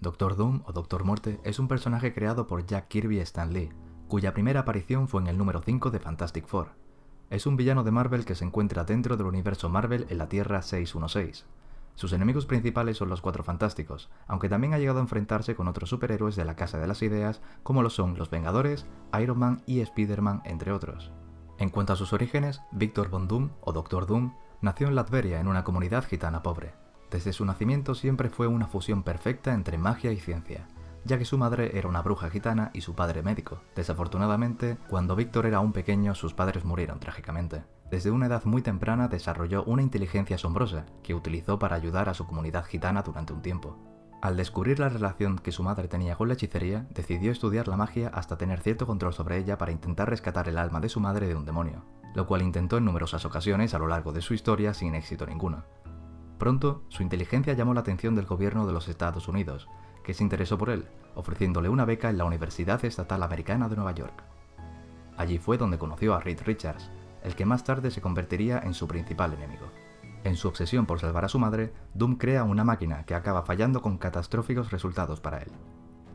Doctor Doom o Doctor Muerte es un personaje creado por Jack Kirby y Stan Lee, cuya primera aparición fue en el número 5 de Fantastic Four. Es un villano de Marvel que se encuentra dentro del universo Marvel en la Tierra 616. Sus enemigos principales son los Cuatro Fantásticos, aunque también ha llegado a enfrentarse con otros superhéroes de la Casa de las Ideas, como lo son los Vengadores, Iron Man y Spider-Man, entre otros. En cuanto a sus orígenes, Victor Von Doom, o Doctor Doom, nació en Latveria, en una comunidad gitana pobre. Desde su nacimiento siempre fue una fusión perfecta entre magia y ciencia, ya que su madre era una bruja gitana y su padre médico. Desafortunadamente, cuando Víctor era aún pequeño, sus padres murieron trágicamente. Desde una edad muy temprana desarrolló una inteligencia asombrosa, que utilizó para ayudar a su comunidad gitana durante un tiempo. Al descubrir la relación que su madre tenía con la hechicería, decidió estudiar la magia hasta tener cierto control sobre ella para intentar rescatar el alma de su madre de un demonio, lo cual intentó en numerosas ocasiones a lo largo de su historia sin éxito ninguno. Pronto, su inteligencia llamó la atención del gobierno de los Estados Unidos, que se interesó por él, ofreciéndole una beca en la Universidad Estatal Americana de Nueva York. Allí fue donde conoció a Reed Richards, el que más tarde se convertiría en su principal enemigo. En su obsesión por salvar a su madre, Doom crea una máquina que acaba fallando con catastróficos resultados para él.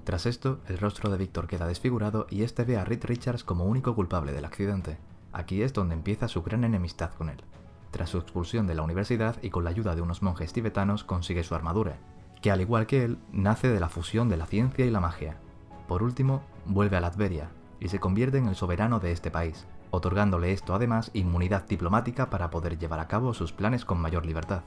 Tras esto, el rostro de Víctor queda desfigurado y este ve a Reed Richards como único culpable del accidente. Aquí es donde empieza su gran enemistad con él. Tras su expulsión de la universidad y con la ayuda de unos monjes tibetanos consigue su armadura, que al igual que él, nace de la fusión de la ciencia y la magia. Por último, vuelve a Latveria y se convierte en el soberano de este país, otorgándole esto además inmunidad diplomática para poder llevar a cabo sus planes con mayor libertad.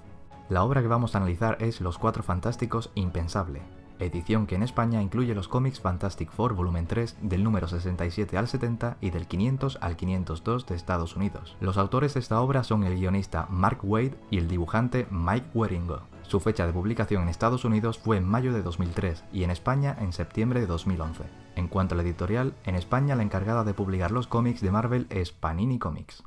La obra que vamos a analizar es Los Cuatro Fantásticos Impensable, edición que en España incluye los cómics Fantastic Four volumen 3 del número 67 al 70 y del 500 al 502 de Estados Unidos. Los autores de esta obra son el guionista Mark Waid y el dibujante Mike Wieringo. Su fecha de publicación en Estados Unidos fue en mayo de 2003 y en España en septiembre de 2011. En cuanto a la editorial, en España la encargada de publicar los cómics de Marvel es Panini Comics.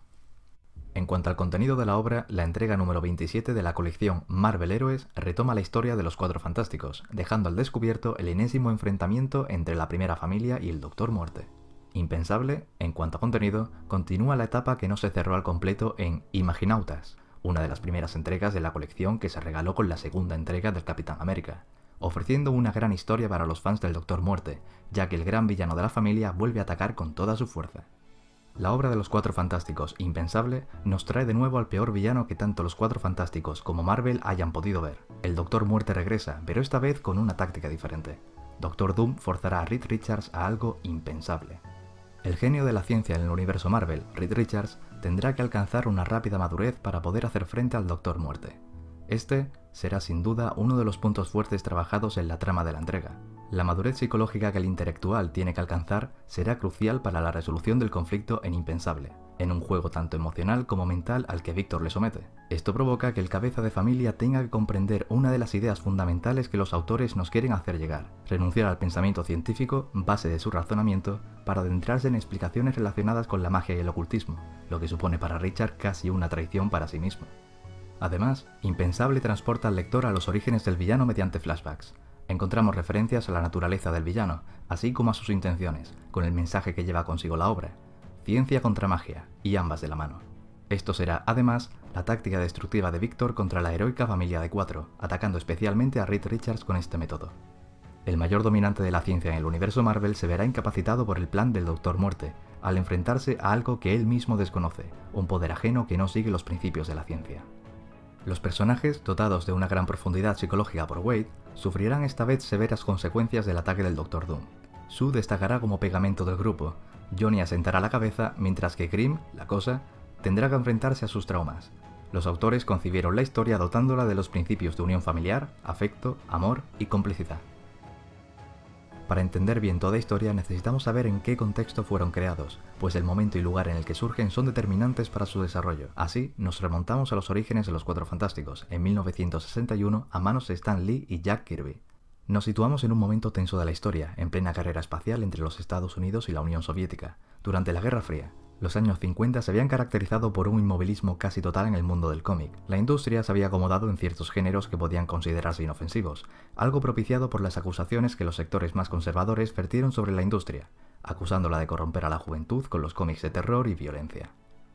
En cuanto al contenido de la obra, la entrega número 27 de la colección Marvel Héroes retoma la historia de los Cuatro Fantásticos, dejando al descubierto el enésimo enfrentamiento entre la primera familia y el Doctor Muerte. Impensable, en cuanto a contenido, continúa la etapa que no se cerró al completo en Imaginautas, una de las primeras entregas de la colección que se regaló con la segunda entrega del Capitán América, ofreciendo una gran historia para los fans del Doctor Muerte, ya que el gran villano de la familia vuelve a atacar con toda su fuerza. La obra de los Cuatro Fantásticos Impensable nos trae de nuevo al peor villano que tanto los Cuatro Fantásticos como Marvel hayan podido ver. El Doctor Muerte regresa, pero esta vez con una táctica diferente. Doctor Doom forzará a Reed Richards a algo impensable. El genio de la ciencia en el universo Marvel, Reed Richards, tendrá que alcanzar una rápida madurez para poder hacer frente al Doctor Muerte. Este será sin duda uno de los puntos fuertes trabajados en la trama de la entrega. La madurez psicológica que el intelectual tiene que alcanzar será crucial para la resolución del conflicto en Impensable, en un juego tanto emocional como mental al que Víctor le somete. Esto provoca que el cabeza de familia tenga que comprender una de las ideas fundamentales que los autores nos quieren hacer llegar, renunciar al pensamiento científico, base de su razonamiento, para adentrarse en explicaciones relacionadas con la magia y el ocultismo, lo que supone para Richard casi una traición para sí mismo. Además, Impensable transporta al lector a los orígenes del villano mediante flashbacks. Encontramos referencias a la naturaleza del villano, así como a sus intenciones, con el mensaje que lleva consigo la obra: ciencia contra magia, y ambas de la mano. Esto será, además, la táctica destructiva de Víctor contra la heroica familia de Cuatro, atacando especialmente a Reed Richards con este método. El mayor dominante de la ciencia en el universo Marvel se verá incapacitado por el plan del Doctor Muerte, al enfrentarse a algo que él mismo desconoce, un poder ajeno que no sigue los principios de la ciencia. Los personajes, dotados de una gran profundidad psicológica por Waid, sufrirán esta vez severas consecuencias del ataque del Doctor Doom. Sue destacará como pegamento del grupo, Johnny asentará la cabeza, mientras que Grimm, la cosa, tendrá que enfrentarse a sus traumas. Los autores concibieron la historia dotándola de los principios de unión familiar, afecto, amor y complicidad. Para entender bien toda historia necesitamos saber en qué contexto fueron creados, pues el momento y lugar en el que surgen son determinantes para su desarrollo. Así, nos remontamos a los orígenes de los Cuatro Fantásticos, en 1961, a manos de Stan Lee y Jack Kirby. Nos situamos en un momento tenso de la historia, en plena carrera espacial entre los Estados Unidos y la Unión Soviética, durante la Guerra Fría. Los años 50 se habían caracterizado por un inmovilismo casi total en el mundo del cómic. La industria se había acomodado en ciertos géneros que podían considerarse inofensivos, algo propiciado por las acusaciones que los sectores más conservadores vertieron sobre la industria, acusándola de corromper a la juventud con los cómics de terror y violencia.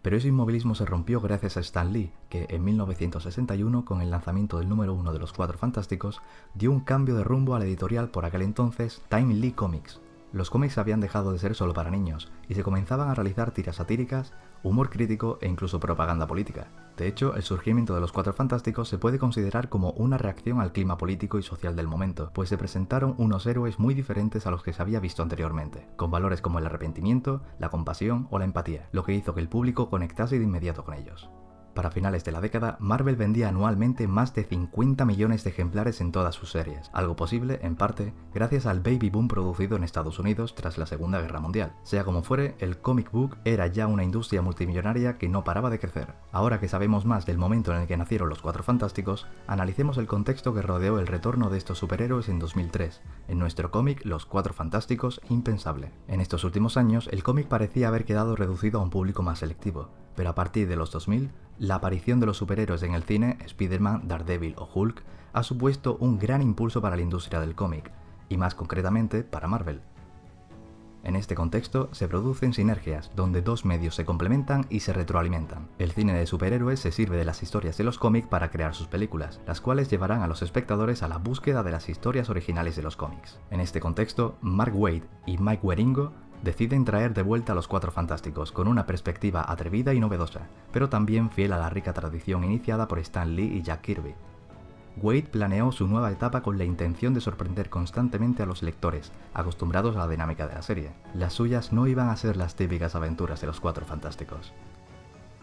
Pero ese inmovilismo se rompió gracias a Stan Lee, que en 1961, con el lanzamiento del número 1 de los Cuatro Fantásticos, dio un cambio de rumbo a la editorial por aquel entonces Time Lee Comics. Los cómics habían dejado de ser solo para niños y se comenzaban a realizar tiras satíricas, humor crítico e incluso propaganda política. De hecho, el surgimiento de los Cuatro Fantásticos se puede considerar como una reacción al clima político y social del momento, pues se presentaron unos héroes muy diferentes a los que se había visto anteriormente, con valores como el arrepentimiento, la compasión o la empatía, lo que hizo que el público conectase de inmediato con ellos. Para finales de la década, Marvel vendía anualmente más de 50 millones de ejemplares en todas sus series, algo posible, en parte, gracias al baby boom producido en Estados Unidos tras la Segunda Guerra Mundial. Sea como fuere, el comic book era ya una industria multimillonaria que no paraba de crecer. Ahora que sabemos más del momento en el que nacieron los Cuatro Fantásticos, analicemos el contexto que rodeó el retorno de estos superhéroes en 2003, en nuestro cómic Los Cuatro Fantásticos Impensable. En estos últimos años, el cómic parecía haber quedado reducido a un público más selectivo, pero a partir de los 2000, la aparición de los superhéroes en el cine, Spider-Man, Daredevil o Hulk, ha supuesto un gran impulso para la industria del cómic, y más concretamente para Marvel. En este contexto se producen sinergias, donde dos medios se complementan y se retroalimentan. El cine de superhéroes se sirve de las historias de los cómics para crear sus películas, las cuales llevarán a los espectadores a la búsqueda de las historias originales de los cómics. En este contexto, Mark Waid y Mike Wieringo deciden traer de vuelta a los Cuatro Fantásticos con una perspectiva atrevida y novedosa, pero también fiel a la rica tradición iniciada por Stan Lee y Jack Kirby. Waid planeó su nueva etapa con la intención de sorprender constantemente a los lectores, acostumbrados a la dinámica de la serie. Las suyas no iban a ser las típicas aventuras de los Cuatro Fantásticos.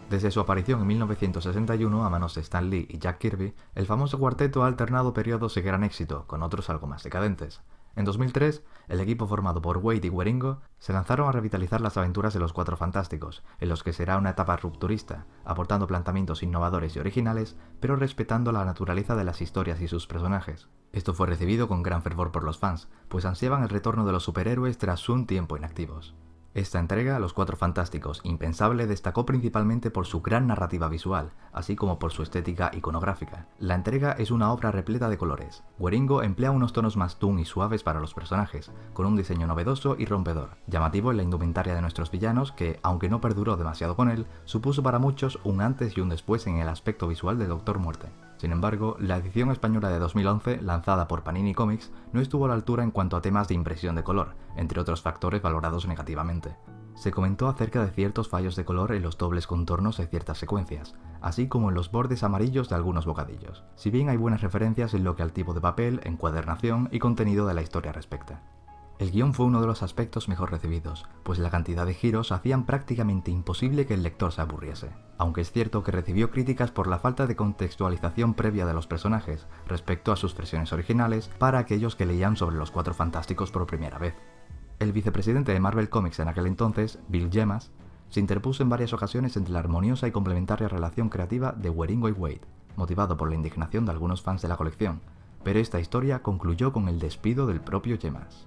Desde su aparición en 1961 a manos de Stan Lee y Jack Kirby, el famoso cuarteto ha alternado periodos de gran éxito, con otros algo más decadentes. En 2003, el equipo formado por Waid y Wieringo se lanzaron a revitalizar las aventuras de los Cuatro Fantásticos, en los que será una etapa rupturista, aportando planteamientos innovadores y originales, pero respetando la naturaleza de las historias y sus personajes. Esto fue recibido con gran fervor por los fans, pues ansiaban el retorno de los superhéroes tras un tiempo inactivos. Esta entrega, Los Cuatro Fantásticos Impensable, destacó principalmente por su gran narrativa visual, así como por su estética iconográfica. La entrega es una obra repleta de colores. Wieringo emplea unos tonos más toon y suaves para los personajes, con un diseño novedoso y rompedor, llamativo en la indumentaria de nuestros villanos que, aunque no perduró demasiado con él, supuso para muchos un antes y un después en el aspecto visual de Doctor Muerte. Sin embargo, la edición española de 2011, lanzada por Panini Comics, no estuvo a la altura en cuanto a temas de impresión de color, entre otros factores valorados negativamente. Se comentó acerca de ciertos fallos de color en los dobles contornos de ciertas secuencias, así como en los bordes amarillos de algunos bocadillos, si bien hay buenas referencias en lo que al tipo de papel, encuadernación y contenido de la historia respecta. El guión fue uno de los aspectos mejor recibidos, pues la cantidad de giros hacían prácticamente imposible que el lector se aburriese, aunque es cierto que recibió críticas por la falta de contextualización previa de los personajes respecto a sus versiones originales para aquellos que leían sobre los Cuatro Fantásticos por primera vez. El vicepresidente de Marvel Comics en aquel entonces, Bill Jemas, se interpuso en varias ocasiones entre la armoniosa y complementaria relación creativa de Wieringo y Waid, motivado por la indignación de algunos fans de la colección, pero esta historia concluyó con el despido del propio Jemas.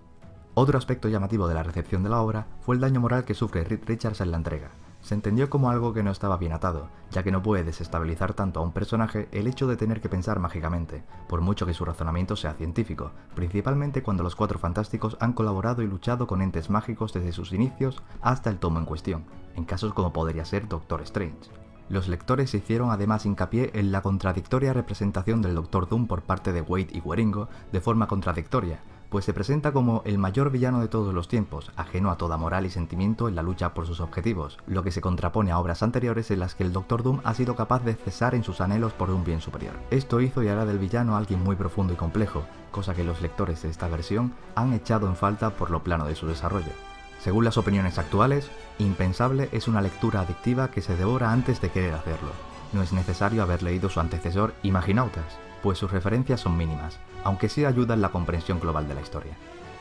Otro aspecto llamativo de la recepción de la obra fue el daño moral que sufre Reed Richards en la entrega. Se entendió como algo que no estaba bien atado, ya que no puede desestabilizar tanto a un personaje el hecho de tener que pensar mágicamente, por mucho que su razonamiento sea científico, principalmente cuando los Cuatro Fantásticos han colaborado y luchado con entes mágicos desde sus inicios hasta el tomo en cuestión, en casos como podría ser Doctor Strange. Los lectores hicieron además hincapié en la contradictoria representación del Doctor Doom por parte de Waid y Wieringo de forma contradictoria, pues se presenta como el mayor villano de todos los tiempos, ajeno a toda moral y sentimiento en la lucha por sus objetivos, lo que se contrapone a obras anteriores en las que el Doctor Doom ha sido capaz de cesar en sus anhelos por un bien superior. Esto hizo y hará del villano a alguien muy profundo y complejo, cosa que los lectores de esta versión han echado en falta por lo plano de su desarrollo. Según las opiniones actuales, Impensable es una lectura adictiva que se devora antes de querer hacerlo. No es necesario haber leído su antecesor Imaginautas, pues sus referencias son mínimas, aunque sí ayudan en la comprensión global de la historia.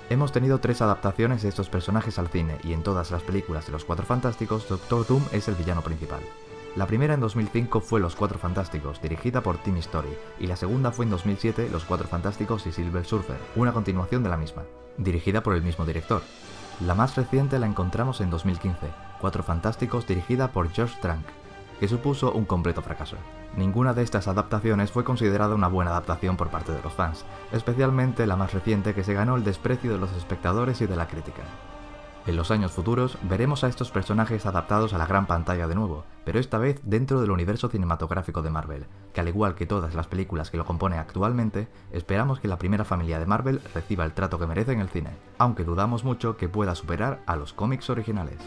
Hemos tenido 3 adaptaciones de estos personajes al cine y en todas las películas de los Cuatro Fantásticos, Doctor Doom es el villano principal. La primera en 2005 fue Los Cuatro Fantásticos, dirigida por Tim Story, y la segunda fue en 2007 Los Cuatro Fantásticos y Silver Surfer, una continuación de la misma, dirigida por el mismo director. La más reciente la encontramos en 2015, Cuatro Fantásticos, dirigida por Josh Trank, que supuso un completo fracaso. Ninguna de estas adaptaciones fue considerada una buena adaptación por parte de los fans, especialmente la más reciente que se ganó el desprecio de los espectadores y de la crítica. En los años futuros veremos a estos personajes adaptados a la gran pantalla de nuevo, pero esta vez dentro del universo cinematográfico de Marvel, que al igual que todas las películas que lo componen actualmente, esperamos que la primera familia de Marvel reciba el trato que merece en el cine, aunque dudamos mucho que pueda superar a los cómics originales.